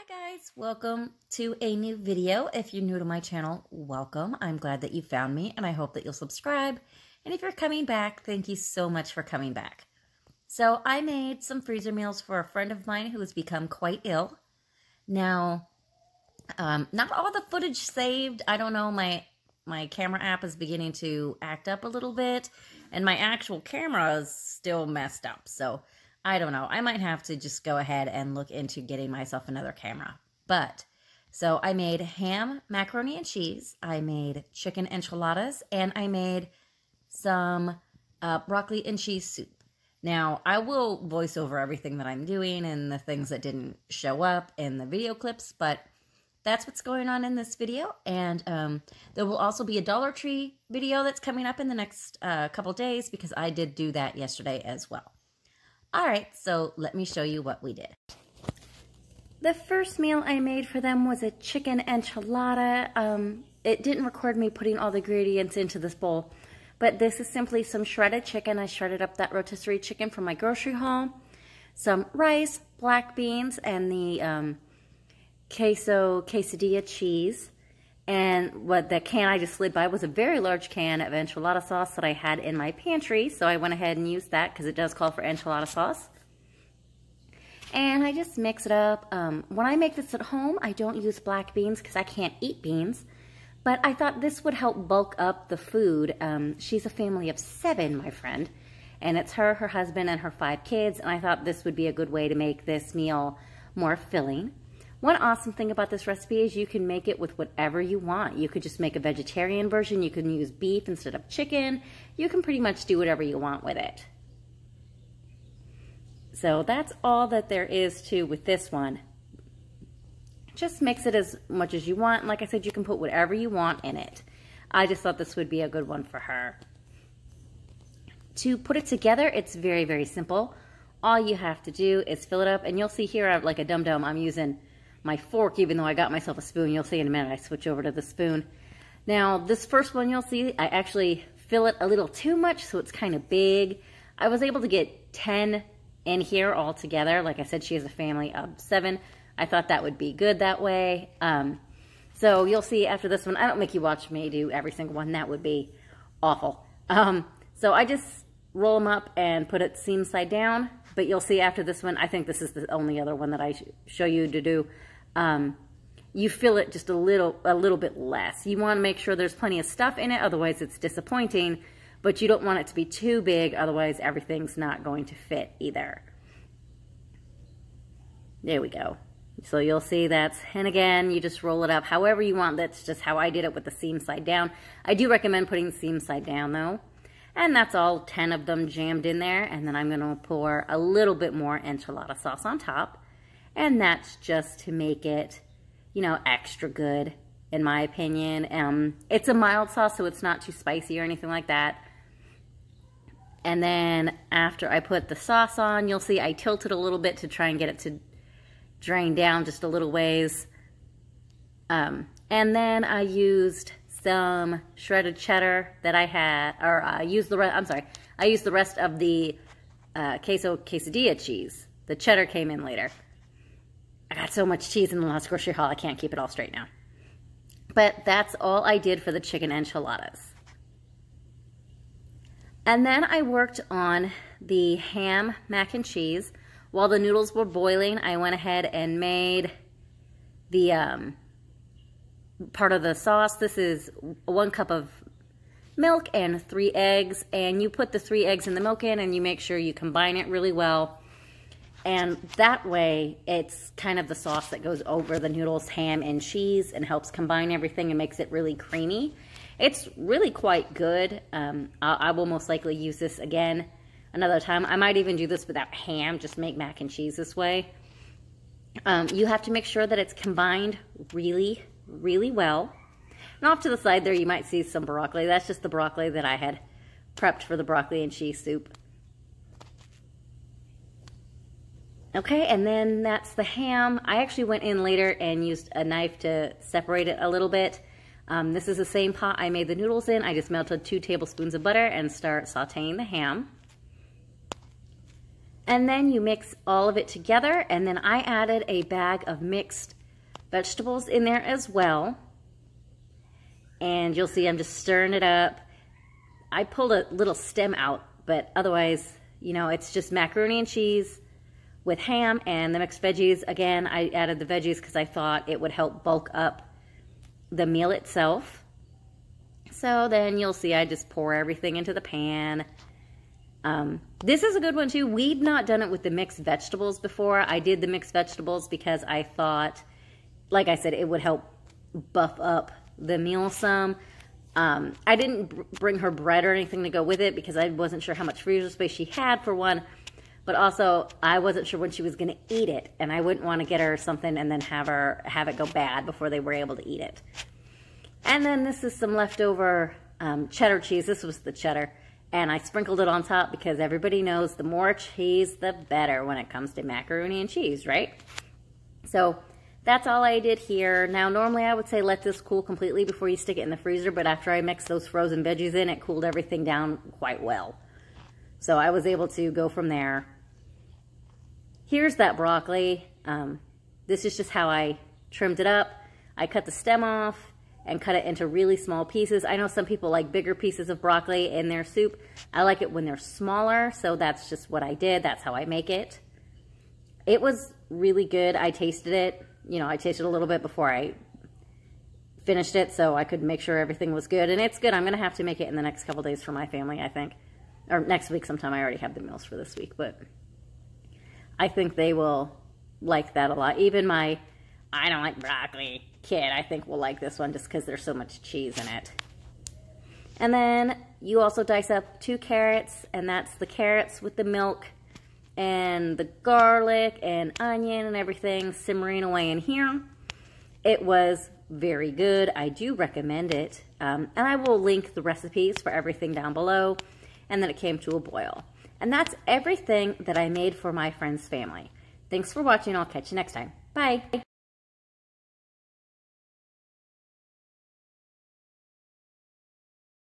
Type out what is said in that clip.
Hi guys, welcome to a new video. If you're new to my channel, welcome. I'm glad that you found me and I hope that you'll subscribe. And if you're coming back, thank you so much for coming back. So I made some freezer meals for a friend of mine who has become quite ill. Now, not all the footage saved. I don't know, my camera app is beginning to act up a little bit and my actual camera is still messed up. So I don't know. I might have to just go ahead and look into getting myself another camera. So I made ham, macaroni and cheese. I made chicken enchiladas. And I made some broccoli and cheese soup. Now, I will voice over everything that I'm doing and the things that didn't show up in the video clips. But that's what's going on in this video. And there will also be a Dollar Tree video that's coming up in the next couple days because I did do that yesterday as well. All right, so let me show you what we did. The first meal I made for them was a chicken enchilada. It didn't record me putting all the ingredients into this bowl, but this is simply some shredded chicken. I shredded up that rotisserie chicken from my grocery haul, some rice, black beans, and the quesadilla cheese. And what the can I just slid by was a very large can of enchilada sauce that I had in my pantry. So I went ahead and used that because it does call for enchilada sauce. And I just mix it up. When I make this at home, I don't use black beans because I can't eat beans. But I thought this would help bulk up the food. She's a family of 7, my friend. And it's her, her husband, and her 5 kids. And I thought this would be a good way to make this meal more filling. One awesome thing about this recipe is you can make it with whatever you want. You could just make a vegetarian version. You can use beef instead of chicken. You can pretty much do whatever you want with it. So that's all that there is to with this one. Just mix it as much as you want. Like I said, you can put whatever you want in it. I just thought this would be a good one for her. To put it together, it's very, very simple. All you have to do is fill it up. And you'll see here, like a dum-dum, I'm using my fork, even though I got myself a spoon. You'll see in a minute I switch over to the spoon. Now, this first one you'll see, I actually fill it a little too much, so it's kind of big. I was able to get 10 in here all together. Like I said, she has a family of 7. I thought that would be good that way. So you'll see after this one, I don't make you watch me do every single one. That would be awful. So I just roll them up and put it seam side down. But you'll see after this one, I think this is the only other one that I show you to do. You fill it just a little bit less. You want to make sure there's plenty of stuff in it, otherwise it's disappointing. But you don't want it to be too big, otherwise everything's not going to fit either. There we go. So you'll see that's, and again, you just roll it up however you want. That's just how I did it with the seam side down. I do recommend putting the seam side down though. And that's all 10 of them jammed in there. And then I'm going to pour a little bit more enchilada sauce on top. And that's just to make it, you know, extra good, in my opinion. It's a mild sauce, so it's not too spicy or anything like that. And then after I put the sauce on, you'll see I tilted a little bit to try and get it to drain down just a little ways. And then I used some shredded cheddar that I had, or I used the rest of the quesadilla cheese. The cheddar came in later. I got so much cheese in the last grocery haul, I can't keep it all straight now. But that's all I did for the chicken enchiladas. And then I worked on the ham mac and cheese. While the noodles were boiling, I went ahead and made the part of the sauce. This is 1 cup of milk and 3 eggs. And you put the 3 eggs in the milk and you make sure you combine it really well. And that way, it's kind of the sauce that goes over the noodles, ham, and cheese and helps combine everything and makes it really creamy. It's really quite good. I will most likely use this again another time. I might even do this without ham, just make mac and cheese this way. You have to make sure that it's combined really, really well. And off to the side there, you might see some broccoli. That's just the broccoli that I had prepped for the broccoli and cheese soup. Okay, and then that's the ham. I actually went in later and used a knife to separate it a little bit. This is the same pot I made the noodles in. I just melted 2 tablespoons of butter and start sauteing the ham. And then you mix all of it together, and then I added a bag of mixed vegetables in there as well. And you'll see I'm just stirring it up. I pulled a little stem out, but otherwise, you know, it's just macaroni and cheese with ham and the mixed veggies. Again, I added the veggies because I thought it would help bulk up the meal itself. So then you'll see I just pour everything into the pan. This is a good one too. We've not done it with the mixed vegetables before. I did the mixed vegetables because I thought, like I said, it would help buff up the meal some. I didn't bring her bread or anything to go with it because I wasn't sure how much freezer space she had, for one. But also, I wasn't sure when she was going to eat it, and I wouldn't want to get her something and then have it go bad before they were able to eat it. And then this is some leftover cheddar cheese. This was the cheddar, and I sprinkled it on top because everybody knows the more cheese, the better when it comes to macaroni and cheese, right? So that's all I did here. Now, normally I would say let this cool completely before you stick it in the freezer, but after I mixed those frozen veggies in, it cooled everything down quite well. So I was able to go from there. Here's that broccoli. This is just how I trimmed it up. I cut the stem off and cut it into really small pieces. I know some people like bigger pieces of broccoli in their soup. I like it when they're smaller, so that's just what I did. That's how I make it. It was really good. I tasted it. You know, I tasted a little bit before I finished it, so I could make sure everything was good. And it's good. I'm going to have to make it in the next couple days for my family, I think. Or next week sometime. I already have the meals for this week, but I think they will like that a lot. Even my I don't like broccoli kid, I think, will like this one just because there's so much cheese in it. And then you also dice up 2 carrots, and that's the carrots with the milk and the garlic and onion and everything simmering away in here. It was very good. I do recommend it. And I will link the recipes for everything down below. And then it came to a boil. And that's everything that I made for my friend's family. Thanks for watching. I'll catch you next time. Bye.